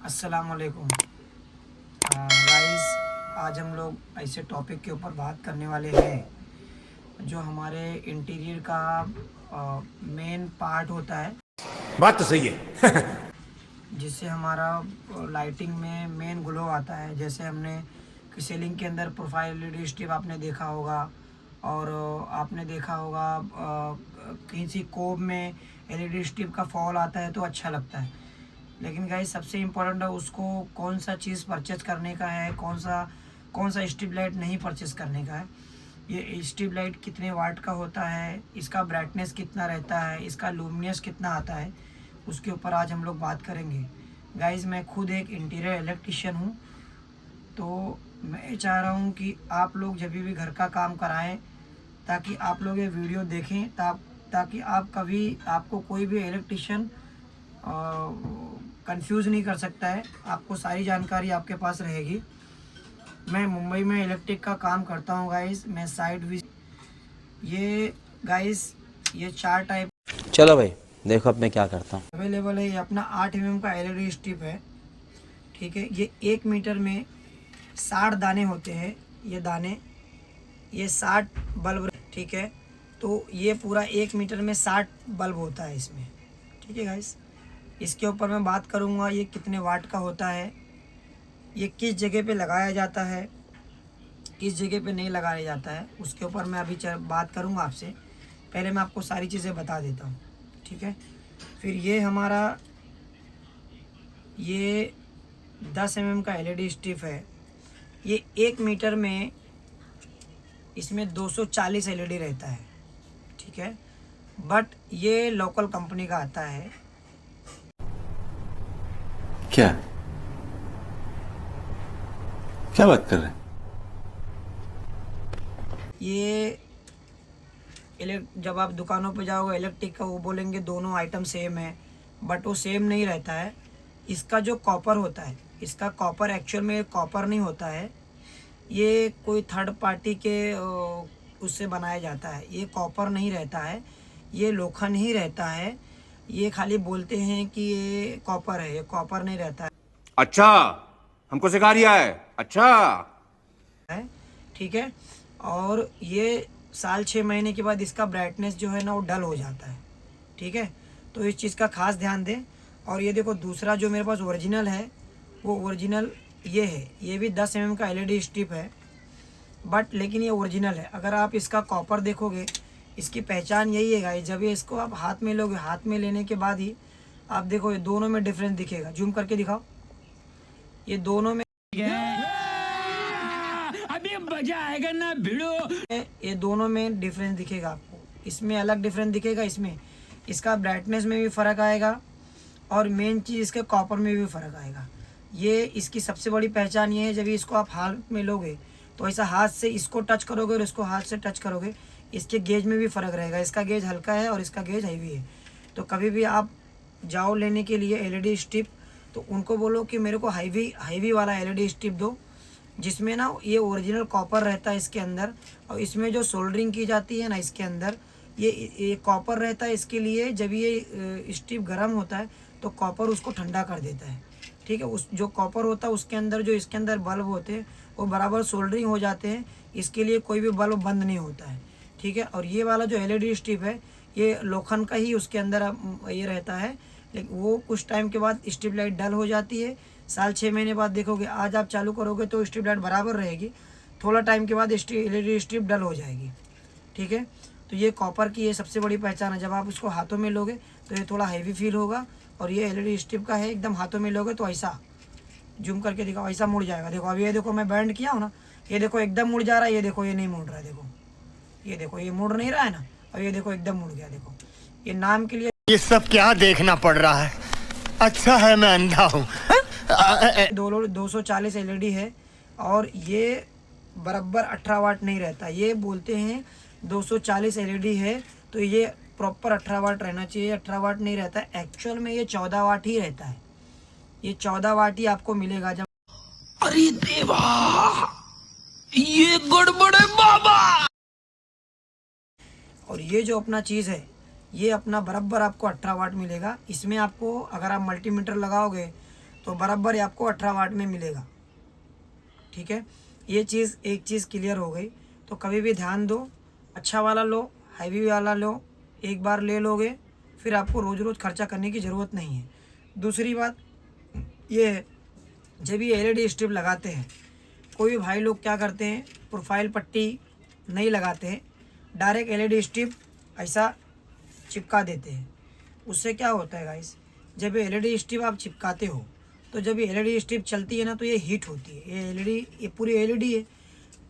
अस्सलाम वालेकुम गाइस। आज हम लोग ऐसे टॉपिक के ऊपर बात करने वाले हैं जो हमारे इंटीरियर का मेन पार्ट होता है, बात तो सही है। जिससे हमारा लाइटिंग में मेन ग्लो आता है। जैसे हमने सीलिंग के अंदर प्रोफाइल एलईडी स्ट्रिप आपने देखा होगा, और आपने देखा होगा किसी कोब में एलईडी स्ट्रिप का फॉल आता है तो अच्छा लगता है। लेकिन गाइस सबसे इम्पोर्टेंट है उसको कौन सा चीज़ परचेज करने का है, कौन सा स्ट्रिप लाइट नहीं परचेज करने का है। ये स्ट्रिप लाइट कितने वाट का होता है, इसका ब्राइटनेस कितना रहता है, इसका लूमिनस कितना आता है, उसके ऊपर आज हम लोग बात करेंगे। गाइस मैं खुद एक इंटीरियर इलेक्ट्रिशियन हूँ, तो मैं चाह रहा हूँ कि आप लोग जब भी घर का काम कराएं ताकि आप लोग ये वीडियो देखें, ताकि आप कभी आपको कोई भी इलेक्ट्रिशियन कंफ्यूज नहीं कर सकता है। आपको सारी जानकारी आपके पास रहेगी। मैं मुंबई में इलेक्ट्रिक का काम करता हूँ गाइस। मैं साइड ये गाइस ये 4 टाइप चलो भाई देखो अब मैं क्या करता हूँ। अवेलेबल है। ये अपना 8 mm का एलईडी स्ट्रिप है, ठीक है। ये 1 मीटर में 60 दाने होते हैं। ये दाने ये 60 बल्ब, ठीक है। तो ये पूरा 1 मीटर में 60 बल्ब होता है इसमें, ठीक है गाइस। इसके ऊपर मैं बात करूँगा ये कितने वाट का होता है, ये किस जगह पे लगाया जाता है, किस जगह पे नहीं लगाया जाता है, उसके ऊपर मैं अभी बात करूँगा आपसे। पहले मैं आपको सारी चीज़ें बता देता हूँ, ठीक है। फिर ये हमारा ये 10 mm का एलईडी स्ट्रिप है। ये 1 मीटर में इसमें 240 एलईडी रहता है, ठीक है। बट ये लोकल कंपनी का आता है। क्या क्या बात कर रहे हैं? ये जब आप दुकानों पे जाओगे इलेक्ट्रिक का, वो बोलेंगे दोनों आइटम सेम है, बट वो सेम नहीं रहता है। इसका जो कॉपर होता है, इसका कॉपर एक्चुअल में कॉपर नहीं होता है। ये कोई थर्ड पार्टी के उससे बनाया जाता है। ये कॉपर नहीं रहता है, ये लोखंड ही रहता है। ये खाली बोलते हैं कि ये कॉपर है, ये कॉपर नहीं रहता अच्छा, हमको सिखा रिया है। अच्छा है, ठीक है। और ये साल 6 महीने के बाद इसका ब्राइटनेस जो है ना वो डल हो जाता है, ठीक है। तो इस चीज़ का खास ध्यान दें। और ये देखो दूसरा जो मेरे पास ओरिजिनल है, वो ओरिजिनल ये है। ये भी 10 mm का एलईडी स्ट्रिप है, बट लेकिन ये ओरिजिनल है। अगर आप इसका कॉपर देखोगे, इसकी पहचान यही है गाइस, जब ये इसको आप हाथ में लोगे, हाथ में लेने के बाद ही आप देखो ये दोनों में डिफरेंस दिखेगा। जूम करके दिखाओ, ये दोनों में अभी मजा आएगा ना भिड़ो। ये दोनों में डिफरेंस दिखेगा आपको। इसमें अलग डिफरेंस दिखेगा, इसमें इसका ब्राइटनेस में भी फ़र्क आएगा, और मेन चीज़ इसके कॉपर में भी फ़र्क आएगा। ये इसकी सबसे बड़ी पहचान ये है, जब इसको आप हाथ में लोगे तो ऐसा हाथ से इसको टच करोगे और इसको हाथ से टच करोगे, इसके गेज में भी फ़र्क रहेगा। इसका गेज हल्का है और इसका गेज हैवी है। तो कभी भी आप जाओ लेने के लिए एलईडी स्ट्रिप, तो उनको बोलो कि मेरे को हैवी वाला एलईडी स्ट्रिप दो, जिसमें ना ये ओरिजिनल कॉपर रहता है इसके अंदर, और इसमें जो सोल्डरिंग की जाती है ना इसके अंदर, ये कॉपर रहता है। इसके लिए जब ये स्ट्रिप गर्म होता है तो कॉपर उसको ठंडा कर देता है, ठीक है। उस जो कॉपर होता है उसके अंदर जो इसके अंदर बल्ब होते हैं वो बराबर सोल्डरिंग हो जाते हैं। इसके लिए कोई भी बल्ब बंद नहीं होता है, ठीक है। और ये वाला जो एलईडी स्ट्रिप है ये लोखंड का ही उसके अंदर ये रहता है, लेकिन वो कुछ टाइम के बाद स्ट्रिप लाइट डल हो जाती है। साल 6 महीने बाद देखोगे, आज आप चालू करोगे तो स्ट्रिप लाइट बराबर रहेगी, थोड़ा टाइम के बाद एलईडी स्ट्रिप डल हो जाएगी, ठीक है। तो ये कॉपर की ये सबसे बड़ी पहचान है। जब आप उसको हाथों में लोगे तो ये थोड़ा हैवी फील होगा, और ये एलईडी स्ट्रिप का है, एकदम हाथों में लोगे तो ऐसा जूम करके दिखाओ, ऐसा मुड़ जाएगा। देखो अभी ये देखो मैं बैंड किया हूँ ना, ये देखो एकदम मुड़ जा रहा है। ये देखो ये नहीं मुड़ रहा है, देखो ये मुड़ नहीं रहा है ना, और ये देखो एकदम मुड़ गया। देखो ये नाम के लिए ये सब क्या देखना पड़ रहा है। अच्छा है मैं अंधा हूँ। 240 एलईडी है, और ये बराबर 18 वाट नहीं रहता। ये बोलते हैं 240 एलईडी है तो ये प्रॉपर 18 वाट रहना चाहिए। 18 वाट नहीं रहता, एक्चुअल में ये 14 वाट ही रहता है। ये 14 वाट ही आपको मिलेगा जब। अरे देवा, ये गड़बड़ है बाबा। और ये जो अपना चीज़ है ये अपना बराबर आपको 18 वाट मिलेगा। इसमें आपको अगर आप मल्टीमीटर लगाओगे तो बराबर ये आपको 18 वाट में मिलेगा। ठीक है, ये चीज़ एक चीज़ क्लियर हो गई। तो कभी भी ध्यान दो, अच्छा वाला लो, हैवी वाला लो, एक बार ले लोगे फिर आपको रोज़ रोज़ खर्चा करने की ज़रूरत नहीं है। दूसरी बात ये है, जब ये एलईडी स्ट्रिप लगाते हैं, कोई भी भाई लोग क्या करते हैं, प्रोफाइल पट्टी नहीं लगाते हैं, डायरेक्ट एलईडी स्ट्रिप ऐसा चिपका देते हैं। उससे क्या होता है गाइस, जब ये एलईडी स्ट्रिप आप चिपकाते हो तो जब ये एलईडी स्ट्रिप चलती है ना तो ये हीट होती है। ये एलईडी, ये पूरी एलईडी है,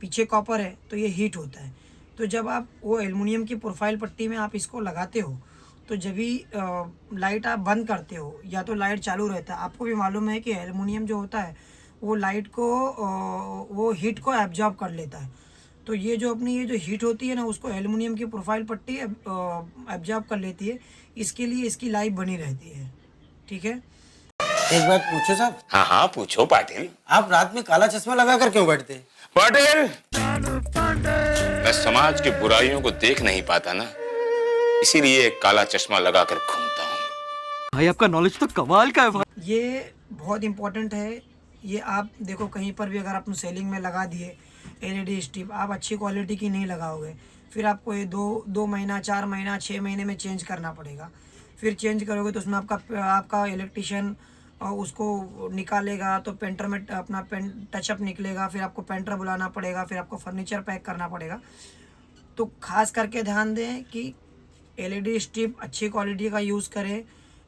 पीछे कॉपर है, तो ये हीट होता है। तो जब आप वो एल्युमिनियम की प्रोफाइल पट्टी में आप इसको लगाते हो तो जब भी लाइट आप बंद करते हो या तो लाइट चालू रहता है, आपको भी मालूम है कि एल्युमिनियम जो होता है वो लाइट को वो हीट को एब्जॉर्ब कर लेता है। तो ये जो अपनी ये जो हीट होती है ना उसको एल्युमिनियम की प्रोफाइल पट्टी एब्जॉर्ब कर लेती है, इसके लिए इसकी लाइफ बनी रहती है। ठीक है, एक बात पूछो साहब। हाँ हाँ पूछो पाटिल। आप रात में काला चश्मा लगा कर क्यों बैठते हैं? पाटिल, मैं समाज की बुराइयों को देख नहीं पाता ना, इसीलिए एक काला चश्मा लगा कर घूमता हूँ। भाई आपका नॉलेज तो कमाल का है भाई। ये बहुत इम्पोर्टेंट है। ये आप देखो कहीं पर भी अगर आपने सेलिंग में लगा दिए एलईडी स्ट्रिप, आप अच्छी क्वालिटी की नहीं लगाओगे, फिर आपको ये दो महीना, 4 महीना, 6 महीने में चेंज करना पड़ेगा। फिर चेंज करोगे तो उसमें आपका इलेक्ट्रिशियन उसको निकालेगा, तो पेंटर में अपना टचअप निकलेगा, फिर आपको पेंटर बुलाना पड़ेगा, फिर आपको फर्नीचर पैक करना पड़ेगा। तो खास करके ध्यान दें कि एलईडी स्ट्रिप अच्छी क्वालिटी का यूज़ करें।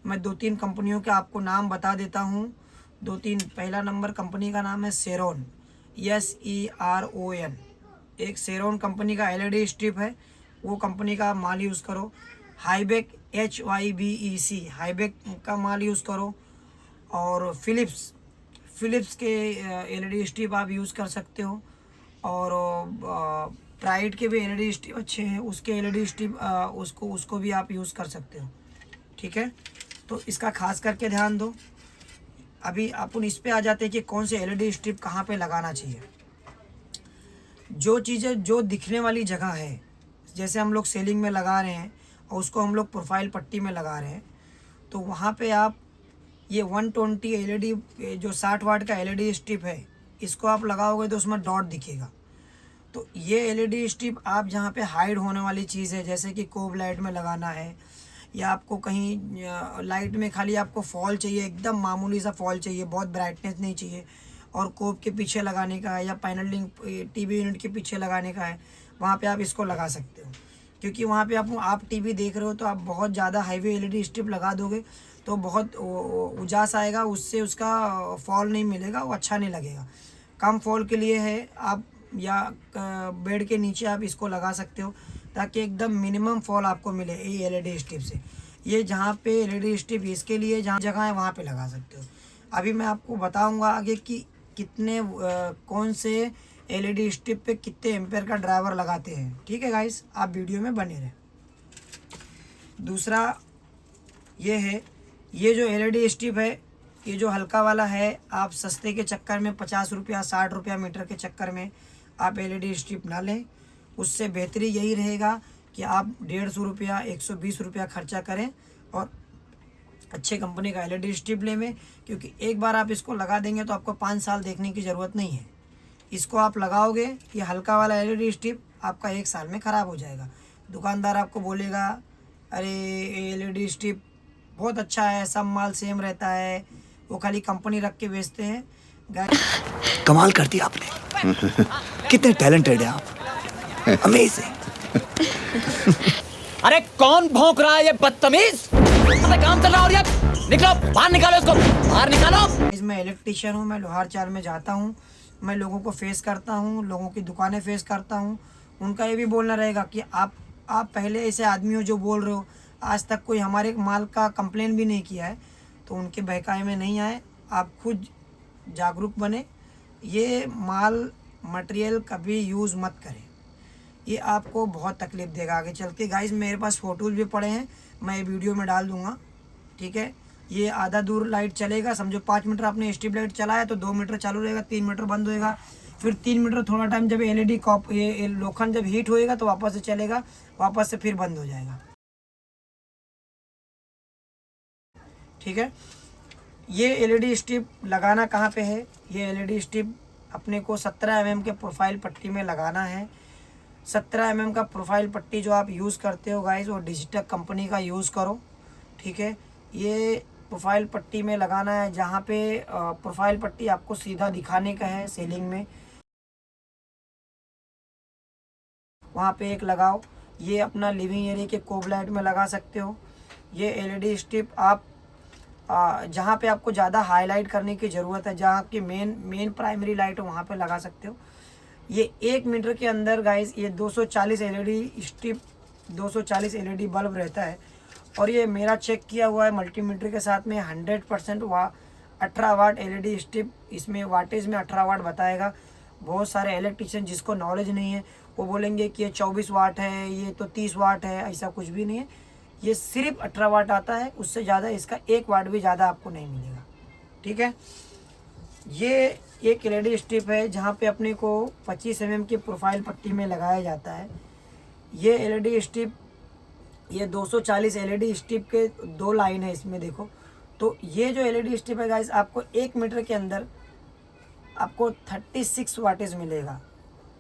मैं 2-3 कंपनियों के आपको नाम बता देता हूँ। 2-3, पहला नंबर कंपनी का नाम है सेरोन, SERON। एक सेरोन कंपनी का एलईडी स्ट्रिप है, वो कंपनी का माल यूज़ करो। हाईबेक, HYBEC, हाईबेक का माल यूज़ करो। और फिलिप्स के एलईडी स्ट्रिप आप यूज़ कर सकते हो। और प्राइड के भी एलईडी स्ट्रिप अच्छे हैं, उसके एलईडी स्ट्रिप उसको भी आप यूज़ कर सकते हो। ठीक है, तो इसका खास करके ध्यान दो। अभी अपन इस पे आ जाते हैं कि कौन से एलईडी स्ट्रिप कहाँ पे लगाना चाहिए। जो चीज़ें जो दिखने वाली जगह है, जैसे हम लोग सेलिंग में लगा रहे हैं और उसको हम लोग प्रोफाइल पट्टी में लगा रहे हैं, तो वहाँ पे आप ये 120 एलईडी, जो 60 वाट का एलईडी स्ट्रिप है, इसको आप लगाओगे तो उसमें डॉट दिखेगा। तो ये एलईडी स्ट्रिप आप जहाँ पे हाइड होने वाली चीज़ है, जैसे कि कोब लाइट में लगाना है, या आपको कहीं लाइट में खाली आपको फॉल चाहिए, एकदम मामूली सा फॉल चाहिए, बहुत ब्राइटनेस नहीं चाहिए, और कोब के पीछे लगाने का है या पैनलिंग टीवी यूनिट के पीछे लगाने का है, वहाँ पे आप इसको लगा सकते हो। क्योंकि वहाँ पे आप टीवी देख रहे हो तो आप बहुत ज़्यादा हैवी एलईडी स्ट्रिप लगा दोगे तो बहुत उजास आएगा, उससे उसका फॉल नहीं मिलेगा, वो अच्छा नहीं लगेगा। कम फॉल के लिए है, आप या बेड के नीचे आप इसको लगा सकते हो ताकि एकदम मिनिमम फॉल आपको मिले ये एलईडी स्ट्रिप से। ये जहाँ पे एलईडी स्ट्रिप इसके लिए जहाँ जगह है वहाँ पे लगा सकते हो। अभी मैं आपको बताऊंगा आगे कि कितने कौन से एलईडी स्ट्रिप पे कितने एम्पेयर का ड्राइवर लगाते हैं। ठीक है गाइस, आप वीडियो में बने रहें। दूसरा ये है, ये जो एलईडी स्ट्रिप है, ये जो हल्का वाला है, आप सस्ते के चक्कर में 50 रुपया 60 रुपया मीटर के चक्कर में आप एलईडी स्ट्रिप ना लें। उससे बेहतरी यही रहेगा कि आप 150 रुपया 120 रुपया खर्चा करें और अच्छे कंपनी का एलईडी स्ट्रिप लें, क्योंकि एक बार आप इसको लगा देंगे तो आपको 5 साल देखने की ज़रूरत नहीं है। इसको आप लगाओगे, ये हल्का वाला एलईडी स्ट्रिप आपका 1 साल में ख़राब हो जाएगा। दुकानदार आपको बोलेगा अरे एलईडी स्ट्रिप बहुत अच्छा है, सब माल सेम रहता है, वो खाली कंपनी रख के बेचते हैं। कमाल कर दिया आपने। कितने टैलेंटेड है आप, अमेजिंग। अरे कौन भौंक रहा है ये बदतमीज? काम चल रहा है और ये निकलो बाहर, निकालो इसको बाहर निकालो। मैं इलेक्ट्रीशियन हूँ, मैं लोहार चाल में जाता हूँ, मैं लोगों को फेस करता हूँ, लोगों की दुकानें फेस करता हूँ। उनका ये भी बोलना रहेगा कि आप पहले ऐसे आदमी हो जो बोल रहे हो, आज तक कोई हमारे माल का कंप्लेन भी नहीं किया है, तो उनके बहकावे में नहीं आए। आप खुद जागरूक बने, ये माल मटेरियल कभी यूज़ मत करें, ये आपको बहुत तकलीफ़ देगा आगे चल के। गाइस मेरे पास फ़ोटोज़ भी पड़े हैं, मैं ये वीडियो में डाल दूँगा। ठीक है, ये आधा दूर लाइट चलेगा, समझो 5 मीटर आपने स्ट्रिप लाइट चलाया तो 2 मीटर चालू रहेगा, 3 मीटर बंद होएगा, फिर 3 मीटर थोड़ा टाइम जब एलईडी ये लोखंड जब हीट होएगा तो वापस से चलेगा, वापस से फिर बंद हो जाएगा। ठीक है, ये एलईडी स्ट्रिप लगाना कहाँ पे है? ये एलईडी स्ट्रिप अपने को 17 mm के प्रोफाइल पट्टी में लगाना है। 17 mm का प्रोफाइल पट्टी जो आप यूज़ करते हो गाइस, वो डिजिटक कंपनी का यूज़ करो, ठीक है। ये प्रोफाइल पट्टी में लगाना है, जहाँ पे प्रोफाइल पट्टी आपको सीधा दिखाने का है सीलिंग में, वहाँ पे एक लगाओ। ये अपना लिविंग एरिया के कोब लाइट में लगा सकते हो। ये एलईडी स्ट्रिप आप जहाँ पे आपको ज़्यादा हाईलाइट करने की ज़रूरत है, जहाँ आपकी मेन प्राइमरी लाइट है, वहाँ पे लगा सकते हो। ये 1 मीटर के अंदर गाइस ये 240 एलईडी स्ट्रिप 240 एलईडी बल्ब रहता है। और ये मेरा चेक किया हुआ है मल्टीमीटर के साथ में 100% 18 वाट एलईडी स्ट्रिप, इसमें वाटेज में 18 वाट बताएगा। बहुत सारे इलेक्ट्रिशियन जिसको नॉलेज नहीं है वो बोलेंगे कि ये 24 वाट है, ये तो 30 वाट है। ऐसा कुछ भी नहीं है, ये सिर्फ 18 वाट आता है, उससे ज़्यादा इसका 1 वाट भी ज़्यादा आपको नहीं मिलेगा, ठीक है। ये एक एलईडी स्ट्रिप है जहाँ पे अपने को 25 mm की प्रोफाइल पट्टी में लगाया जाता है। ये एलईडी स्ट्रिप, ये 240 एलईडी स्ट्रिप के 2 लाइन है इसमें, देखो। तो ये जो एलईडी स्ट्रिप है गाइस, आपको 1 मीटर के अंदर आपको 36 वाटेज मिलेगा,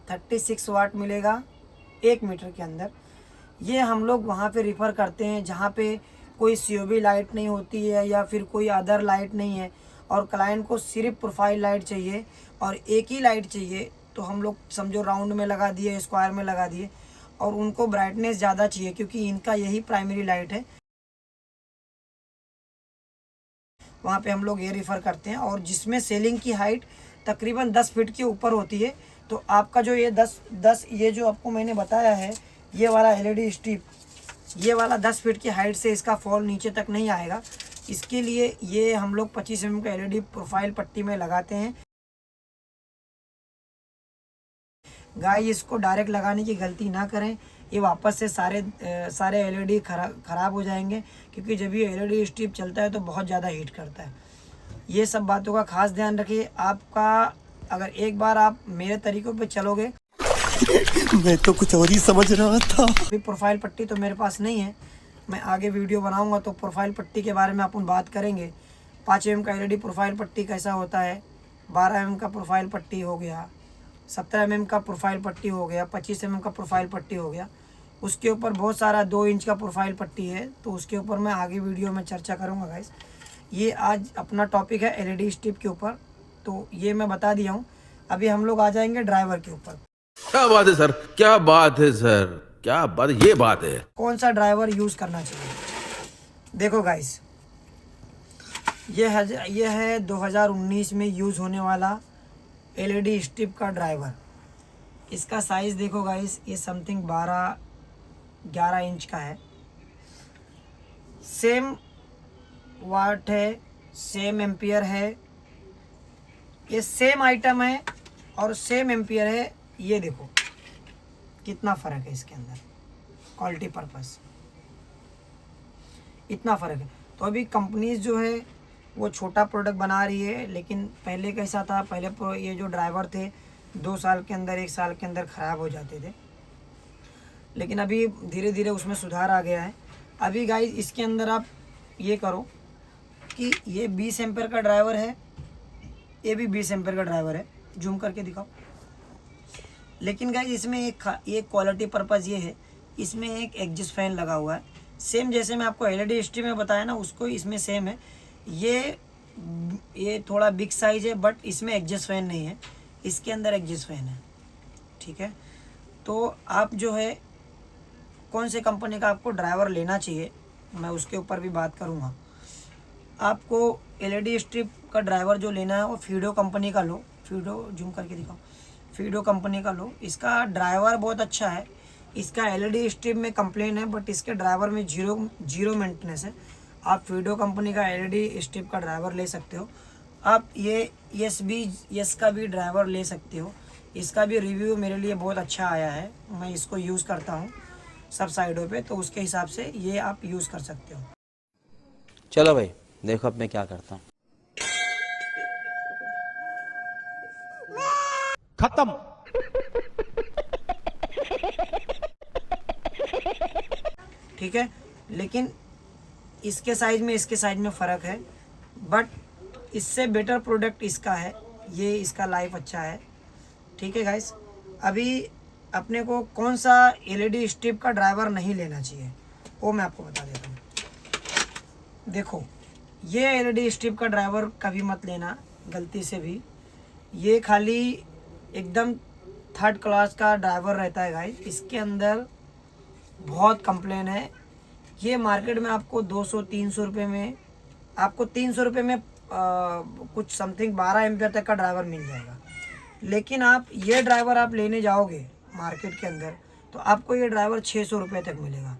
36 वाट मिलेगा 1 मीटर के अंदर। ये हम लोग वहाँ पे रिफ़र करते हैं जहाँ पे कोई सीओबी लाइट नहीं होती है या फिर कोई अदर लाइट नहीं है, और क्लाइंट को सिर्फ प्रोफाइल लाइट चाहिए और एक ही लाइट चाहिए, तो हम लोग समझो राउंड में लगा दिए, स्क्वायर में लगा दिए। और उनको ब्राइटनेस ज़्यादा चाहिए क्योंकि इनका यही प्राइमरी लाइट है, वहाँ पे हम लोग ये रिफ़र करते हैं। और जिसमें सेलिंग की हाइट तकरीबन 10 फीट के ऊपर होती है, तो आपका जो ये 10 ये जो आपको मैंने बताया है, ये वाला एलईडी स्ट्रिप, ये वाला 10 फीट की हाइट से इसका फॉल नीचे तक नहीं आएगा। इसके लिए ये हम लोग 25 mm का एलईडी प्रोफाइल पट्टी में लगाते हैं। गाइस, इसको डायरेक्ट लगाने की गलती ना करें, ये वापस से सारे एलईडी ख़राब हो जाएंगे, क्योंकि जब ये एलईडी स्ट्रिप चलता है तो बहुत ज़्यादा हीट करता है। ये सब बातों का खास ध्यान रखिए। आपका अगर एक बार आप मेरे तरीक़ों पे चलोगे, मैं तो कुछ और ही समझ रहा था। अभी प्रोफाइल पट्टी तो मेरे पास नहीं है, मैं आगे वीडियो बनाऊंगा तो प्रोफाइल पट्टी के बारे में अपन बात करेंगे। 5 mm का एलईडी प्रोफाइल पट्टी कैसा होता है, 12 mm का प्रोफाइल पट्टी हो गया, 17 mm का प्रोफाइल पट्टी हो गया, 25 mm का प्रोफाइल पट्टी हो गया। उसके ऊपर बहुत सारा 2 इंच का प्रोफाइल पट्टी है, तो उसके ऊपर मैं आगे वीडियो में चर्चा करूँगा गाइस। ये आज अपना टॉपिक है एलईडी स्ट्रिप के ऊपर, तो ये मैं बता दिया हूँ। अभी हम लोग आ जाएंगे ड्राइवर के ऊपर। क्या बात है सर, क्या बात है सर, क्या बात, ये बात है। कौन सा ड्राइवर यूज़ करना चाहिए? देखो गाइस, ये है 2019 में यूज़ होने वाला एलईडी स्ट्रिप का ड्राइवर। इसका साइज़ देखो गाइस, ये समथिंग 12-11 इंच का है। सेम वाट है, सेम एम्पियर है, ये सेम आइटम है और सेम एम्पियर है। ये देखो कितना फ़र्क है इसके अंदर, क्वालिटी पर्पस इतना फ़र्क है। तो अभी कंपनीज जो है वो छोटा प्रोडक्ट बना रही है, लेकिन पहले कैसा था, पहले ये जो ड्राइवर थे 2 साल के अंदर 1 साल के अंदर ख़राब हो जाते थे, लेकिन अभी धीरे धीरे उसमें सुधार आ गया है। अभी गाइस, इसके अंदर आप ये करो कि ये 20 एम्पेयर का ड्राइवर है, ये भी 20 एम्पेयर का ड्राइवर है, जूम करके दिखाओ। लेकिन गाइस, इसमें एक क्वालिटी पर्पज़ ये है, इसमें एक एग्जॉस्ट फैन लगा हुआ है, सेम जैसे मैं आपको एलईडी स्ट्रिप में बताया ना, उसको इसमें सेम है। ये थोड़ा बिग साइज़ है, बट इसमें एग्जॉस्ट फैन नहीं है, इसके अंदर एग्जॉस्ट फैन है, ठीक है। तो आप जो है कौन से कंपनी का आपको ड्राइवर लेना चाहिए, मैं उसके ऊपर भी बात करूँगा। आपको एलईडी स्ट्रिप का ड्राइवर जो लेना है वो फीडो कंपनी का लो। फीडो, जूम करके दिखाओ, फीडो कंपनी का लो। इसका ड्राइवर बहुत अच्छा है। इसका एलईडी स्ट्रिप में कंप्लेन है, बट इसके ड्राइवर में जीरो मेंटेनेंस है। आप फीडो कंपनी का एलईडी स्ट्रिप का ड्राइवर ले सकते हो। आप ये यस का भी ड्राइवर ले सकते हो। इसका भी रिव्यू मेरे लिए बहुत अच्छा आया है, मैं इसको यूज़ करता हूँ सब साइडों पे, तो उसके हिसाब से ये आप यूज़ कर सकते हो। चलो भाई, देखो अब मैं क्या करता हूँ। खत्म। ठीक है, लेकिन इसके साइज में इसके साइज में फ़र्क है, बट इससे बेटर प्रोडक्ट इसका है, ये इसका लाइफ अच्छा है। ठीक है गाइस, अभी अपने को कौन सा एलईडी स्ट्रिप का ड्राइवर नहीं लेना चाहिए वो मैं आपको बता देता हूँ। देखो, ये एलईडी स्ट्रिप का ड्राइवर कभी मत लेना गलती से भी। ये खाली एकदम थर्ड क्लास का ड्राइवर रहता है गाइस। इसके अंदर बहुत कंप्लेन है। ये मार्केट में आपको 200-300 रुपये में, आपको 300 रुपये में कुछ समथिंग 12 एम्पियर तक का ड्राइवर मिल जाएगा। लेकिन आप ये ड्राइवर आप लेने जाओगे मार्केट के अंदर तो आपको ये ड्राइवर 600 रुपये तक मिलेगा।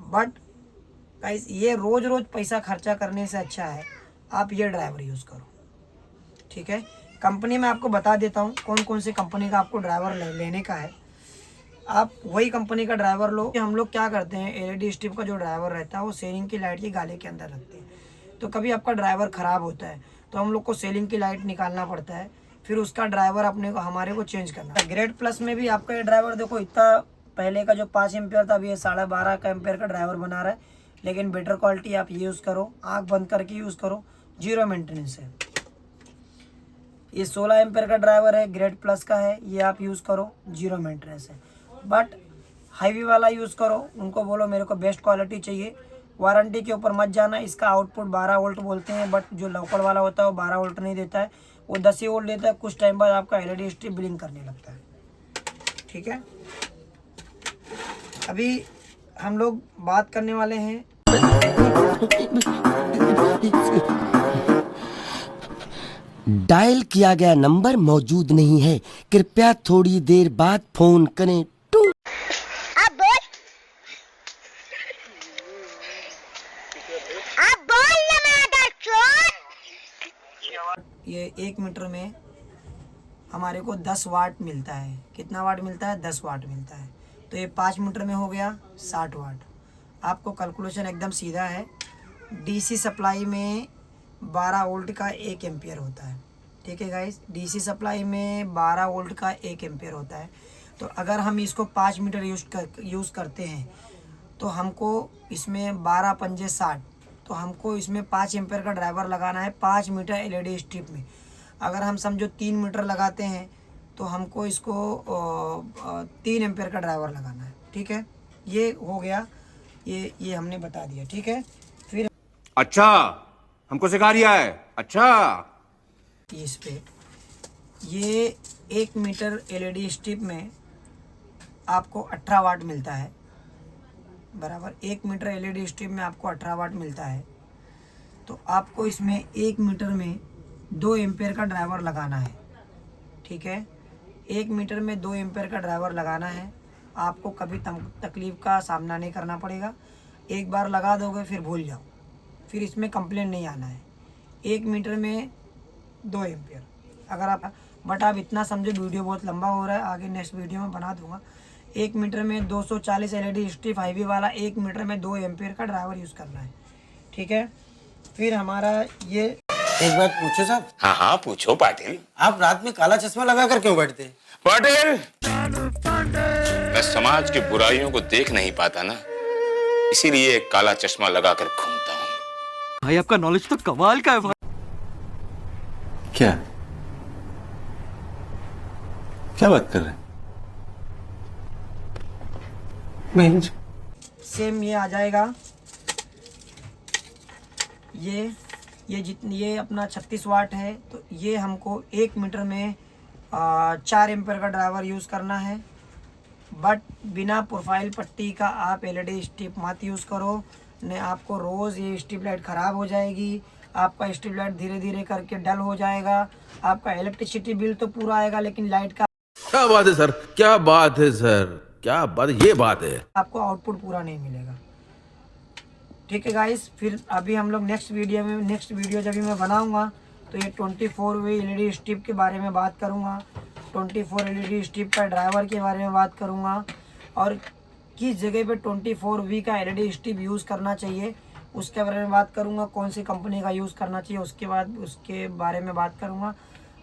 बट गाइस, ये रोज़ रोज़ पैसा खर्चा करने से अच्छा है आप ये ड्राइवर यूज़ करो। ठीक है, कंपनी में आपको बता देता हूँ कौन कौन सी कंपनी का आपको ड्राइवर लेने का है। आप वही कंपनी का ड्राइवर लो। हम लोग क्या करते हैं, एलईडी स्ट्रिप का जो ड्राइवर रहता है वो सेलिंग की लाइट की गाले के अंदर रखते हैं। तो कभी आपका ड्राइवर ख़राब होता है तो हम लोग को सेलिंग की लाइट निकालना पड़ता है, फिर उसका ड्राइवर अपने को हमारे को चेंज करना है। ग्रेड प्लस में भी आपका ये ड्राइवर देखो, इतना पहले का जो 5 एम्पियर था अभी ये 12.5 का एम्पियर का ड्राइवर बना रहा है। लेकिन बेटर क्वालिटी आप यूज़ करो, आँख बंद करके यूज़ करो, 0 मेंटेनेंस है। ये 16 एम्पियर का ड्राइवर है, ग्रेड प्लस का है, ये आप यूज़ करो, 0 मेंटेनेंस है। बट हाईवी वाला यूज़ करो, उनको बोलो मेरे को बेस्ट क्वालिटी चाहिए, वारंटी के ऊपर मत जाना। इसका आउटपुट 12 वोल्ट बोलते हैं, बट जो लोकल वाला होता है वो 12 वोल्ट नहीं देता है, वो 10 ही वोल्ट देता है। कुछ टाइम बाद आपका एलईडी स्ट्रिप ब्लिंक करने लगता है। ठीक है, अभी हम लोग बात करने वाले हैं डायल किया गया नंबर मौजूद नहीं है, कृपया थोड़ी देर बाद फोन करें। ये 1 मीटर में हमारे को 10 वाट मिलता है। कितना वाट मिलता है? 10 वाट मिलता है। तो ये 5 मीटर में हो गया 60 वाट। आपको कैलकुलेशन एकदम सीधा है। डीसी सप्लाई में 12 वोल्ट का 1 एम्पियर होता है। ठीक है गाइस, डीसी सप्लाई में 12 वोल्ट का 1 एम्पियर होता है। तो अगर हम इसको 5 मीटर यूज़ करते हैं तो हमको इसमें 12 पंजे 60, तो हमको इसमें 5 एम्पियर का ड्राइवर लगाना है 5 मीटर एलईडी स्ट्रिप में। अगर हम समझो 3 मीटर लगाते हैं तो हमको इसको 3 एम्पियर का ड्राइवर लगाना है। ठीक है, ये हो गया, ये हमने बता दिया। ठीक है, फिर अच्छा, हमको सिखा रिया है। अच्छा, इस पे ये 1 मीटर एलईडी स्ट्रिप में आपको 18 वाट मिलता है बराबर। 1 मीटर एलईडी स्ट्रिप में आपको 18 वाट मिलता है। तो आपको इसमें 1 मीटर में 2 एम्पियर का ड्राइवर लगाना है। ठीक है, 1 मीटर में 2 एम्पियर का ड्राइवर लगाना है। आपको कभी तकलीफ़ का सामना नहीं करना पड़ेगा। एक बार लगा दोगे फिर भूल जाओ, फिर इसमें कंप्लेन नहीं आना है। 1 मीटर में 2 एम्पियर अगर आप, बट आप इतना समझो वीडियो बहुत लंबा हो रहा है, आगे नेक्स्ट वीडियो में बना दूंगा। 1 मीटर में 240 एलईडी स्ट्रिप हाईवी वाला 1 मीटर में 2 एम्पियर का ड्राइवर यूज़ करना है। ठीक है, फिर हमारा ये एक बात पूछो साहब। हाँ हाँ पूछो पाटिल। आप रात में काला चश्मा लगा कर क्यों बैठते? पाटिल, मैं समाज की बुराइयों को देख नहीं पाता ना, इसीलिए एक काला चश्मा लगा कर घूमता हूँ। भाई आपका नॉलेज तो कमाल का है भाई। क्या क्या बात कर रहे हैं? सेम ये आ जाएगा। ये जितनी, ये अपना 36 वाट है, तो ये हमको 1 मीटर में 4 एम्पियर का ड्राइवर यूज़ करना है। बट बिना प्रोफाइल पट्टी का आप एलईडी स्ट्रिप मत यूज़ करो, नहीं आपको रोज़ ये स्ट्रिप लाइट ख़राब हो जाएगी। आपका स्ट्रिप लाइट धीरे धीरे करके डल हो जाएगा। आपका इलेक्ट्रिसिटी बिल तो पूरा आएगा लेकिन लाइट का, क्या बात है सर, क्या बात है सर, क्या बात, ये बात है। आपको आउटपुट पूरा नहीं मिलेगा। ठीक है गाइस, फिर अभी हम लोग नेक्स्ट वीडियो जब भी मैं बनाऊंगा तो ये 24 वे एलईडी स्ट्रिप के बारे में बात करूंगा, 24 एलईडी स्ट्रिप का ड्राइवर के बारे में बात करूंगा, और किस जगह पे 24 वी का एलईडी स्ट्रिप यूज़ करना चाहिए उसके बारे में बात करूंगा। कौन सी कंपनी का यूज़ करना चाहिए उसके बारे में बात करूंगा।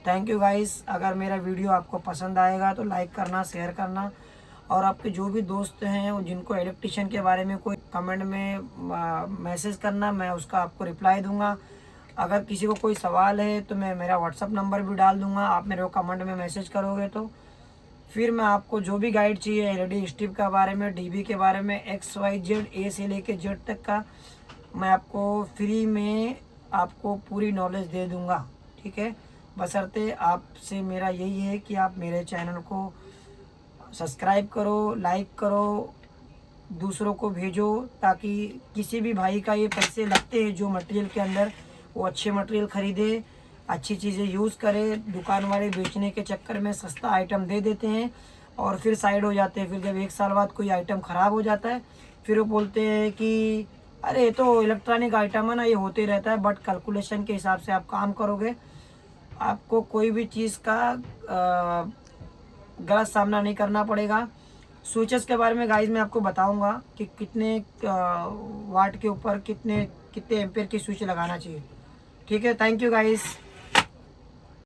Thank you guys. अगर मेरा वीडियो आपको पसंद आएगा तो लाइक करना, शेयर करना, और आपके जो भी दोस्त हैं जिनको इलेक्ट्रिशियन के बारे में कोई कमेंट में मैसेज करना, मैं उसका आपको रिप्लाई दूंगा। अगर किसी को कोई सवाल है तो मैं मेरा व्हाट्सअप नंबर भी डाल दूंगा, आप मेरे को कमेंट में मैसेज करोगे तो फिर मैं आपको जो भी गाइड चाहिए एलईडी स्ट्रिप के बारे में, डीबी के बारे में, XYZ ए से लेके जेड तक का मैं आपको फ्री में आपको पूरी नॉलेज दे दूंगा। ठीक है, बशर्ते आपसे मेरा यही है कि आप मेरे चैनल को सब्सक्राइब करो, लाइक करो, दूसरों को भेजो, ताकि किसी भी भाई का ये पैसे लगते हैं जो मटेरियल के अंदर, वो अच्छे मटेरियल ख़रीदे, अच्छी चीज़ें यूज़ करे। दुकान वाले बेचने के चक्कर में सस्ता आइटम दे देते हैं और फिर साइड हो जाते हैं। फिर जब 1 साल बाद कोई आइटम ख़राब हो जाता है फिर वो बोलते हैं कि अरे ये तो इलेक्ट्रॉनिक आइटम है ना, ये होते रहता है। बट कैलकुलेशन के हिसाब से आप काम करोगे, आपको कोई भी चीज़ का गलत सामना नहीं करना पड़ेगा। स्विचेस के बारे में गाइस मैं आपको बताऊंगा कि कितने वाट के ऊपर कितने एम्पेयर की स्विच लगाना चाहिए। ठीक है, थैंक यू गाइस।